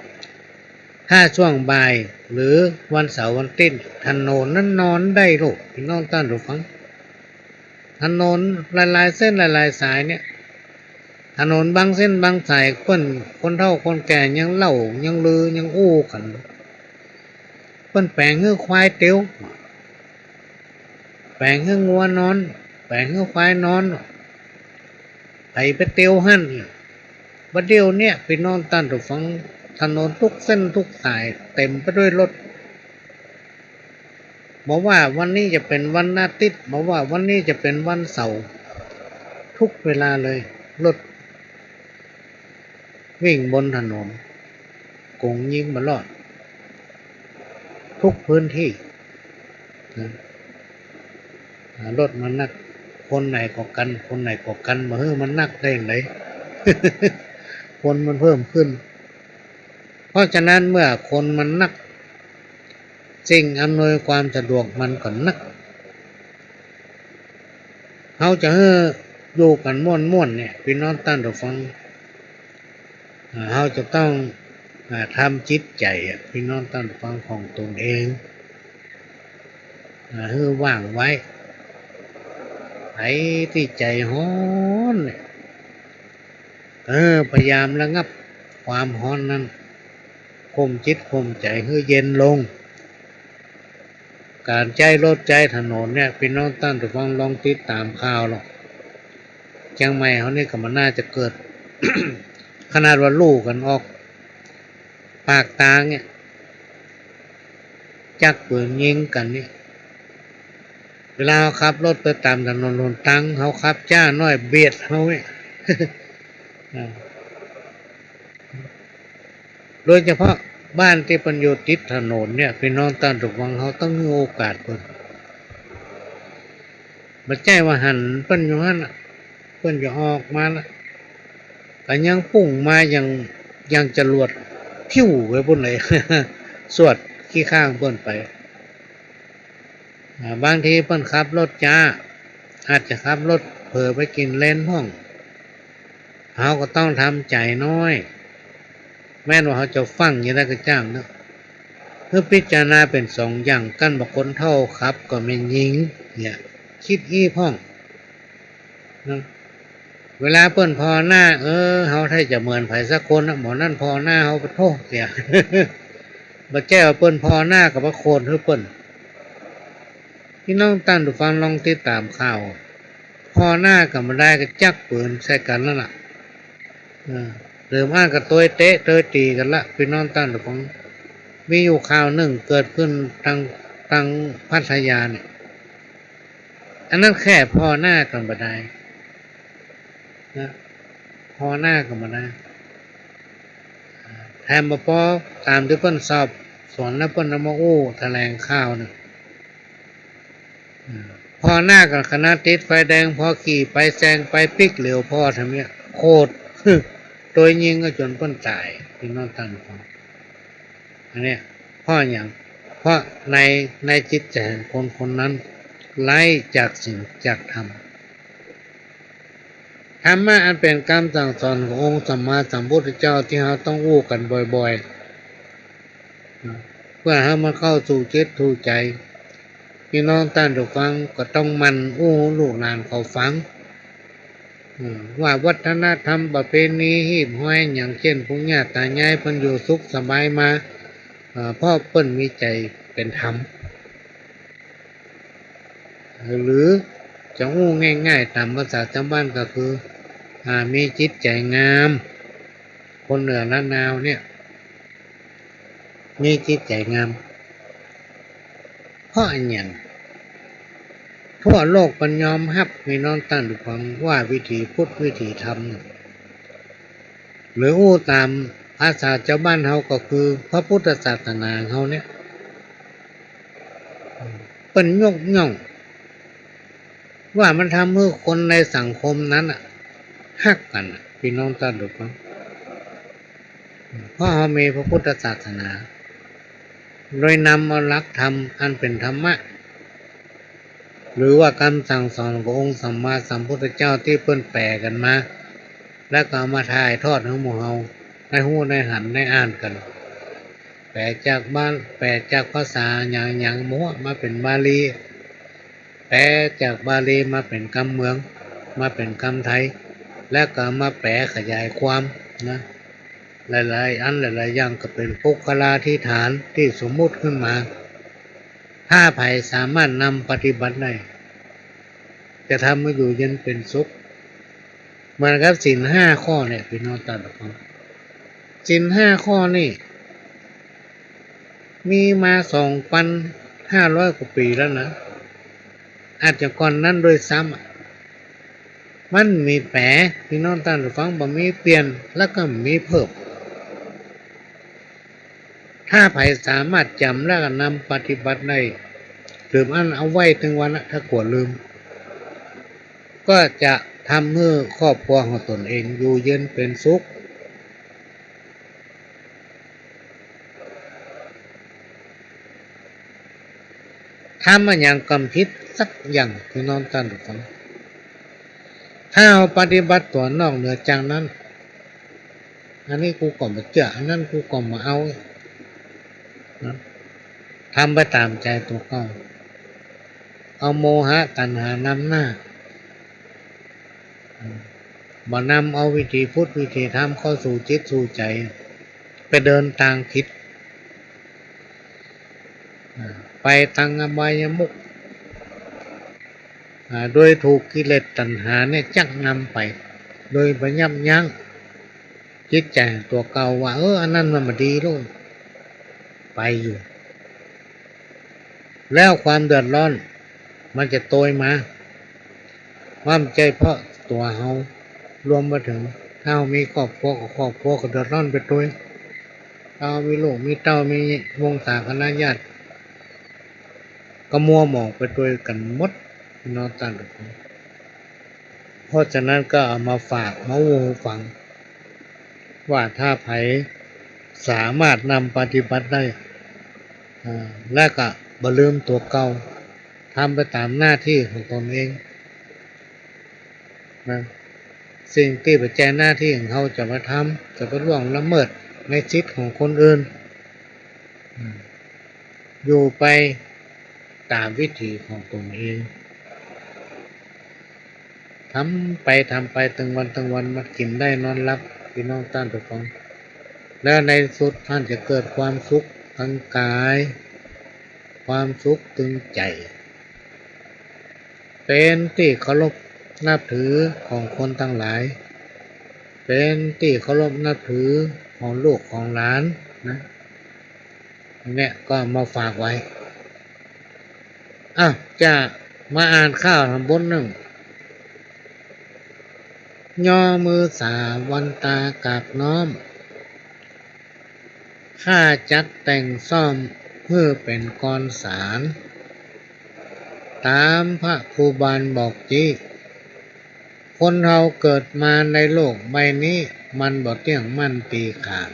ถ้าช่วงบ่ายหรือวันเสาร์วันอาทิตย์ถนนนั้นนอนได้ลูกพี่น้องท่านทุกคนถนนหลายๆเส้นหลายๆสายเนี่ยถนนบางเส้นบางสายคนเฒ่าคนแก่ยังเล่ายังลือยังอู้กันเพิ่นแปลงให้ควายเตียวแปลงให้งัวนอนแปลงให้ควายนอนไปเตียวหั่นบัดเดียวเนี่ยพี่น้องท่านผู้ฟังถนนทุกเส้นทุกสายเต็มไปด้วยรถบอกว่าวันนี้จะเป็นวันอาทิตย์บอกว่าวันนี้จะเป็นวันเสาร์ทุกเวลาเลยรถวิ่งบนถนนกงยิงมาลอดทุกพื้นที่รถมันนักคนไหนก็กันคนไหนก็กันมาเฮ้ยมันนักได้อย่างไร คนมันเพิ่มขึ้นเพราะฉะนั้นเมื่อคนมันนักสิ่งอำนวยความสะดวกมันก็นักเขาจะให้อยู่กันม่วนเนี่ยพี่น้องท่านผู้ฟังเขาจะต้องทำจิตใจพี่น้องท่านผู้ฟังของตนเองให้ว่างไว้ไอ้ที่ใจฮ้อนเนี่ยพยายามระงับความฮ้อนนั้นข่มจิตข่มใจให้เย็นลงการใจรถใจถนนเนี่ยพี่น้องท่านผู้ฟังลองติดตามข่าวหรอกเชียงใหม่เขานี่ก็มันน่าจะเกิด ขนาดว่าลูกกันออกปากตางเนี่ยจักปืนยิงกันเนี่ยเวลาเขาขับรถไปตามถนนหนทางเขาขับจ้าน้อยเบียดเขาเนี่ย โดยเฉพาะบ้านที่เป็นอยู่ติดถนนเนี่ยพี่น้องท่านผู้ฟังเขาต้องมีโอกาสเพิ่นบ่ใช่ว่าหันเพิ่นอยู่หั่นเพิ่นจะออกมานะก็ยังพุ่งมายังจรวดพิ้วไว้บนไหน สวดขี้ข้างเพิ่นไปบางทีเพิ่นขับรถจ้าอาจจะขับรถเผลอไปกินเลนห้องเขาก็ต้องทำใจน้อยแม้ว่าเขาจะฟังอย่างไรก็จ้างนะเพื่อพิจารณาเป็นสองอย่างกันบอกคนเท่าครับก็เป็นหญิงเนี่ยคิดอีพ่องนะเวลาเปิ้นพอหน้าเขาถ้าจะเหมือนไผสักคนหมอนั่นพอหน้าเขาไปโทษเนี่ย บัดแจ้วเปิ้นพอหน้ากับพระโคนเฮ้ยเปิ้นพี่น้องตั้นดูฟังลองติดตามข่าวพอหน้ากับมาได้ก็จักปืนใส่กันแล้วล่ะหรือมากับตัวเตะตัวตีกันละพี่น้องตั้นดูฟังมีอยู่ข่าวหนึ่งเกิดขึ้นทางพัทยาเนี่ยอันนั้นแค่พอหน้ากันมาได้นะพอหน้ากันมาได้แถมมาพอตามที่เพิ่นสอนแล้วเพิ่นนำมาแถลงข่าวนะ พอหน้ากับคณะติดไฟแดงพอขี่ไปแซงไปปิกเหลียวพ่อทำเนี้ยโคตร ตัวยิงก็จนต้นตายพี่น้องท่านฟังอันเนี้ยเพราะอย่างเพราะในจิตใจของคนคนนั้นไล่จากสิ่งจากธรรมธรรมะอันเป็นคำสั่งสอนขององค์สัมมาสัมพุทธเจ้าที่เราต้องอู้กันบ่อยๆเพื่อให้มันเข้าสู่จิตสู่ใจพี่น้องท่านผู้ฟังก็ต้องมันอู้ลูกหลานเขาฟังว่าวัฒนธรรมประเพณีหีบห้อยอย่างเช่นพวกญาติตายายเพิ่นอยู่สุขสบายมาพ่อเปิ้นมีใจเป็นธรรมหรือจะอู้ง่ายๆตามภาษาชาวบ้านก็คือมีจิตใจงามคนเหนือละนาวเนี่ยมีจิตใจงามเพราะอันอย่างทั่วโลกมันยอมรับพี่น้องท่านผู้ฟังว่าวิถีพุทธวิถีธรรมหรืออู้ตามภาษาชาวบ้านเขาก็คือพระพุทธศาสนาเขาเนี่ยเป็นยกย่องว่ามันทำให้คนในสังคมนั้นฮักกันพี่น้องท่านผู้ฟังเพราะเขามีพระพุทธศาสนาโดยนำเอาหลักธรรมอันเป็นธรรมะหรือว่าคำสั่งสอนขององค์สัมมาสัมพุทธเจ้าที่เพิ่นแปลกันมาแล้วก็มาถ่ายทอดให้หมู่เฮาในหู้ในหันในอ่านกันแปลจากภาษาอย่างมั่วมาเป็นบาลีแปลจากบาลีมาเป็นคำเมืองมาเป็นคำไทยแล้วก็มาแปลขยายความนะหลายๆอันหลายๆอย่างก็เป็นปุคลาธิฐานที่สมมุติขึ้นมาถ้าไผ่สามารถนำปฏิบัติได้จะทำให้อยู่เย็นเป็นสุขเหมือนกับศีลห้าข้อเนี่ยพี่น้องท่านผู้ฟังศีลห้าข้อนี่มีมา2,500 กว่าปีแล้วนะอาจจะก่อนนั้นโดยซ้ำมันมีแปรพี่น้องท่านผู้ฟังบ่มีเปลี่ยนแล้วก็มีเพิ่มถ้าไผ่สามารถจำแล้วก็นำปฏิบัติได้หรืออันเอาไว้ถึงวันถ้ากลัวลืมก็จะทำให้ครอบครัวของตนเองอยู่เย็นเป็นสุขถ้ามันอย่างกำพิษสักอย่างพี่น้องท่านผู้ฟังถ้าเอาปฏิบัติตัวนอกเหนือจากนั้นอันนี้กูก็มาเจออันนั้นกูก็มาเอานะทำไปตามใจตัวเก่าเอาโมหะตัณหานำหน้าบ่นำเอาวิธีพุทธวิธีธรรมเข้าสู่จิตสู่ใจไปเดินทางผิดไปทางอบายมุขโดยถูกกิเลสตัณหาเนี่ยจักนำไปโดยไปยับยั้งจิตใจตัวเก่าว่าอันนั้นมันมาดีลูกไปอยู่แล้วความเดือดร้อนมันจะโตยมาความใจเพราะตัวเฮารวมมาถึงถ้ามีครอบครัวก็เดือดร้อนไปตัวถ้ามีลูกมีเต้ามีวงศาคณะญาติก็มัวหมองไปตัวกันหมดนอนตันเพราะฉะนั้นก็เอามาฝากมาวูฟังว่าถ้าไผสามารถนำปฏิบัติได้และก็บ่ลืมตัวเก่าทำไปตามหน้าที่ของตนเองนะสิ่งที่ปัจจัยหน้าที่ของเขาจะมาทำจะไปล่วงละเมิดในสิทธิของคนอื่นอยู่ไปตามวิถีของตนเองทำไปตึงวันมากินได้นอนรับพี่น้องท่านผู้ฟังแล้วในสุดท่านจะเกิดความสุขทางกายความสุขตึงใจเป็นที่เคารพนับถือของคนทั้งหลายเป็นที่เคารพนับถือของลูกของหลานนะเนี่ยก็มาฝากไว้จะมาอ่านข้าวทำบนหนึ่งย่อมือสาวันตากราบน้อมข้าจักแต่งซ่อมเพื่อเป็นกรสาร ตามพระครูบาลบอกจีคนเราเกิดมาในโลกใบนี้มันบ่เที่ยงมั่นตีขาด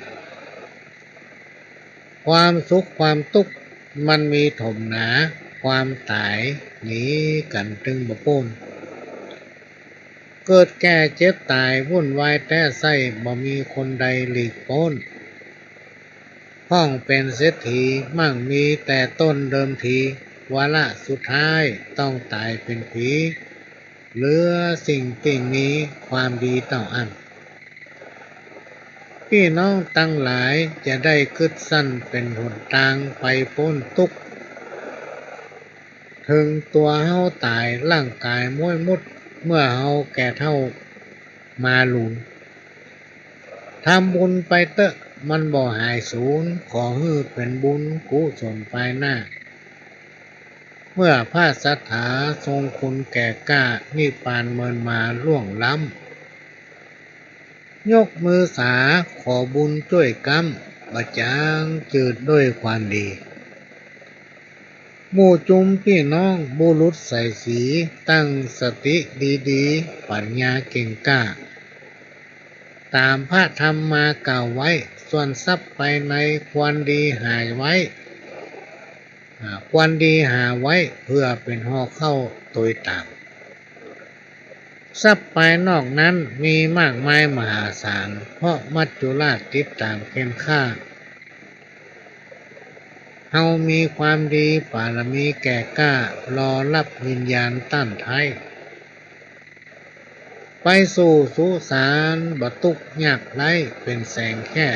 ความสุขความทุกข์มันมีถมหนาความตายหนีกันตึงบ่พ้นเกิดแก่เจ็บตายวุ่นวายแต่ไส้บ่มีคนใดหลีกพ้นห้องเป็นเศรษฐีมั่งมีแต่ต้นเดิมทีวาระสุดท้ายต้องตายเป็นผีเหลือสิ่งติ่งนี้ความดีเต่าอันพี่น้องตั้งหลายจะได้คิดสั้นเป็นหนทางไปพ้นทุกข์ถึงตัวเฮาตายร่างกายม้วยมุดเมื่อเฮาแก่เท่ามาหลุนทำบุญไปเตอะมันบ่หายสูญขอฮือเป็นบุญกุศลไปหน้าเมื่อพระสัทธาทรงคุณแก่กล้านิพพานเมินมาล่วงล้ำยกมือสาขอบุญช่วยกรรมประจางจืดด้วยความดีหมู่จุมพี่น้องบุรุษใส่สีตั้งสติดีๆปัญญาเก่งกล้าตามพระธรรมมากล่าวไว้ส่วนทรัพย์ภายในควรดีหายไว้ควรดีหาไว้เพื่อเป็นห่อเข้าโดยตามทรัพย์ภายนอกนั้นมีมากมายมหาศาลเพราะมัจจุราชติดตามเข็นฆ่าเฮามีความดีบารมีแก่กล้ารอรับวิญญาณต้านไทยไปสู่สุสานบ่ทุกข์ยากไร้เป็นแสงแค่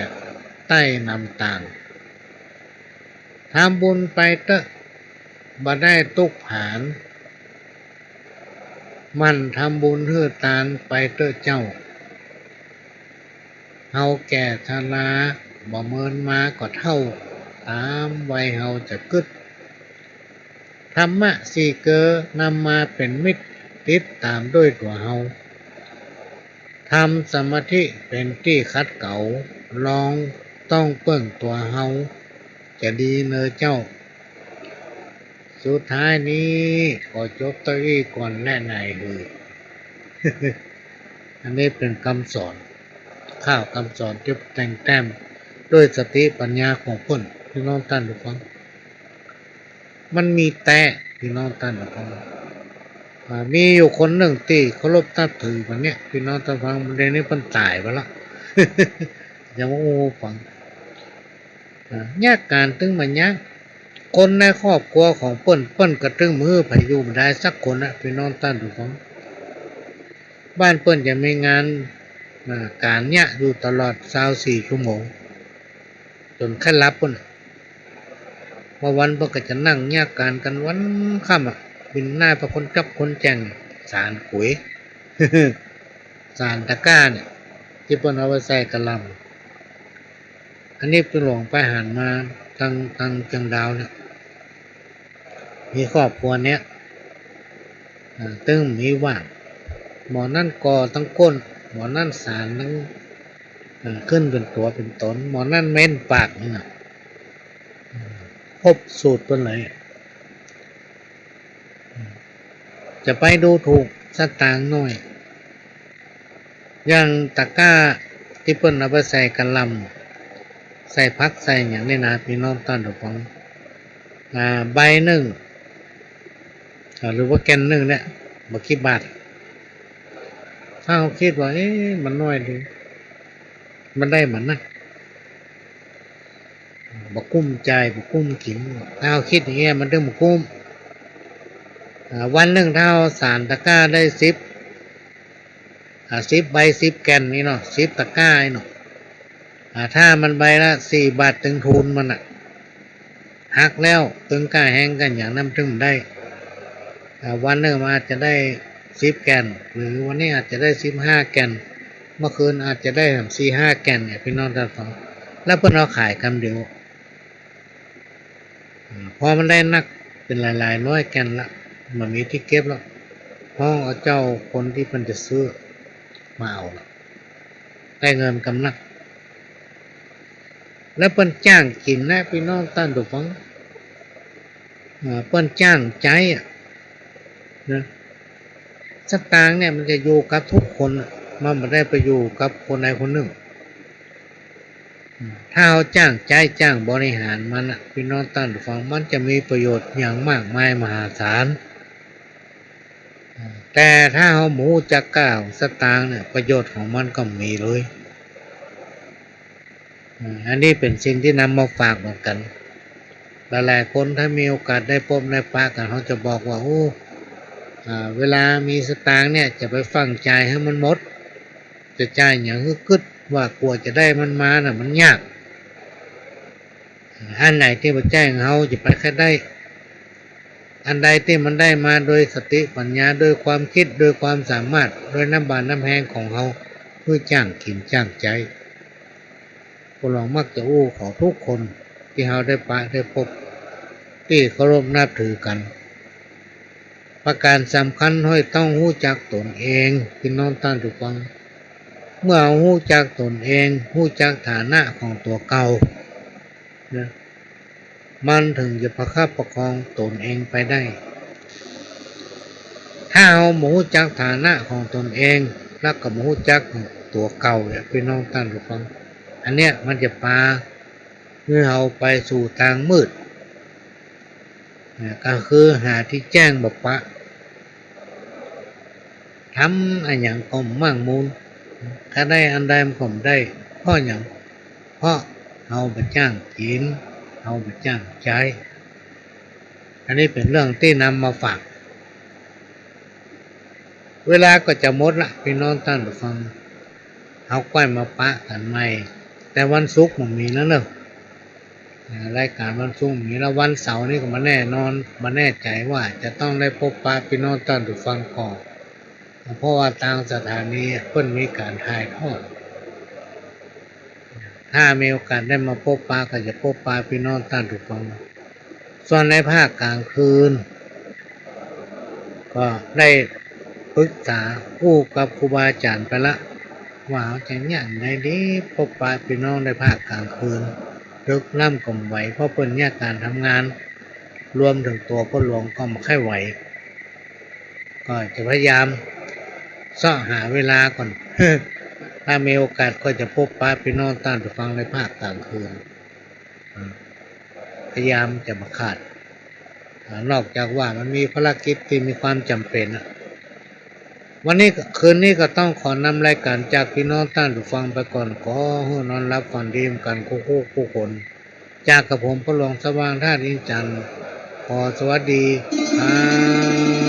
ใต้นำต่างทำบุญไปเตอะบ่ได้ทุกข์ผานมันทำบุญเฮือตานไปเตอะเจ้าเฮาแก่ชราบ่เมินมาก็เท่าตามวัยเฮาจะกึดธรรมะสี่เกอนำมาเป็นมิตรติดตามด้วยตัวเฮาทำสมาธิเป็นที่คัดเก่าลองต้องเปิ้งตัวเฮาจะดีเนอเจ้าสุดท้ายนี้ขอจบตัวอีกก่อนแน่ไหนเลย อันนี้เป็นคำสอนข้าวคำสอนที่แต่งแต้มด้วยสติปัญญาของคนพี่น้องท่านทุกคนมันมีแต่พี่น้องท่านทุกคนมีอยู่คนหนึ่งที่เคารพนับถือวันเนี้ยพี่น้องท่านฟังประเด็นนี้เพิ่นตายไปละ อย่ามาโอ้ฟังแยกการตึงมันยากคนในครอบครัวของเปิ้นกระตึงมือไผอยู่บ่ได้สักคนนะพี่น้องท่านทุกคนบ้านเปิ้นจะมีงานการเนี่ยอยู่ตลอด24ชั่วโมงจนขั้นรับเปิ้นวันเปิ้นก็จะนั่งเนี่ยการกันวันค่ำบินหน้าพระคนจับคนแจงสารกุ๋ย สารตะก้าเนี่ยที่เปิ้นเอาไว้ใส่กะลำอันนี้เป็นหลวงไปหันมาทางจังดาวเนี่ยมีครอบครัวเนี้ยตึ้งมีว่างหมอนั่นกอทั้งก้นหมอนั่นสารทั้งขึ้นเป็นตัวเป็นตนหมอนั่นเม้นปากนี่นะพบสูตรตัวไหนจะไปดูถูกสตางค์หน่อยอย่างตะกร้าที่เปิ้นเอาไปใส่กะลำใส่พักใส่อย่างนี้นะพี่น้องต้านทุกคนใบหนึ่งหรือว่าแกนหนึ่งเนี่ยบักกี่บาทถ้าเราคิดว่ามันน้อยดีมันได้เหมือนนะบักกุ้มใจบักกุ้มขิงถ้าเราคิดอย่างเงี้ยมันเรื่องบักกุ้มวันหนึ่งถ้าเราสารตะกร้าได้10 ใบ 10 แกนนี่เนาะ10 ตะกร้าเนาะถ้ามันใบละ4 บาทถึงทุนมันหักแล้วตึงก้าแห้งกันอย่างนั้นถึงได้วันหนึ่งมันอาจจะได้10 แกนหรือวันนี้อาจจะได้15 แกนเมื่อคืนอาจจะได้4-5 แกนเนี่ยพี่น้องท่านฟังแล้วเพื่อนเราขายคำเดียวพอมันได้นักเป็นหลายๆร้อยแกนละมันมีที่เก็บแล้วห้องเอาเจ้าคนที่มันจะซื้อมาเอาละได้เงินกำนักแล้วเปิ้นจ้างกินนะพี่น้องท่านทุกฟังเปิ้นจ้างใจ นะสตางค์เนี่ยมันจะอยู่กับทุกคนมันไม่ได้ไปอยู่กับคนใดคนหนึ่งถ้าเราจ้างใจจ้างบริหารมันพี่น้องตั้งฟังมันจะมีประโยชน์อย่างมากมายมหาศาลแต่ถ้าเราหมูจักก้าวสตางค์เนี่ยประโยชน์ของมันก็มีเลยอันนี้เป็นสิ่งที่นำมาฝากเหมือนกันหลายๆคนถ้ามีโอกาสได้พบได้ปะกันเขาจะบอกว่าโอ้เวลามีสตางค์เนี่ยจะไปฝังใจให้มันหมดจะจ่ายอย่างกึดว่ากลัวจะได้มันมาน่ะมันยากอันไหนที่มาแจ้งเขาจะไปแค่ได้อันใดที่มันได้มาโดยสติปัญญาโดยความคิดโดยความสามารถโดยน้ำบานน้ำแห้งของเขาเพื่อจ้างขินจ้างใจพวกเรามักจะอู้ขอทุกคนที่เขาได้ปะได้พบที่เคารพนับถือกันประการสำคัญให้ต้องหู้จักตนเองพี่น้องท่านทุกฟังเมื่อหู้จักตนเองหู้จักฐานะของตัวเก่านะมันถึงจะประคับประคองตนเองไปได้ถ้าเอาหมูจักฐานะของตนเองแล้วก็หมูจักตัวเก่าเนี่ยพี่น้องท่านทุกฟังอันเนี้ยมันจะพาเมื่อเราไปสู่ทางมืดก็คือหาที่แจ้งบอกว่าทำอันอย่างก็มั่งมูลถ้าได้อันใดมันก็ได้เพราะอย่างเพราะเอาไปจ้างกินเอาไปจ้างใช้อันนี้เป็นเรื่องที่นำมาฝากเวลาก็จะหมดละพี่น้องท่านผู้ฟังเอาก้อยมาปะกันใหม่แต่วันศุกร์มันมีนะเนอะรายการวันศุกร์มีแล้ววันเสาร์นี่ก็มาแน่นอนมาแน่ใจว่าจะต้องได้พบปะพี่น้องท่านผู้ฟังก่อนเพราะว่าทางสถานีเพิ่นมีการถ่ายทอดถ้ามีโอกาสได้มาพบปะก็จะพบปะพี่น้องท่านผู้ฟังส่วนในภาคกลางคืนก็ได้ปรึกษาคู่กับครูบาอาจารย์ไปละว่าจะอย่างไรดีพบปะพี่น้องในภาคกลางคืนลึกล่ำก็ไหวเพราะเพิ่นเนี่ยการทำงานรวมถึงตัวพ่อหลวงก็ไม่ค่อยไหวก็จะพยายามเสาะหาเวลาก่อน ถ้ามีโอกาสก็จะพบปะพี่น้องท่านผู้ฟังในภาคกลางคืนพยายามจะมาขาดนอกจากว่ามันมีภารกิจที่มีความจำเป็นวันนี้คืนนี้ก็ต้องขอนำรายการจากพี่น้องท่านผู้ฟังไปก่อนขอให้นอนรับฝันดีกันคู่คนจากกับผมพระหลวงสว่างธาตุอินทร์จันทร์ขอสวัสดีครับ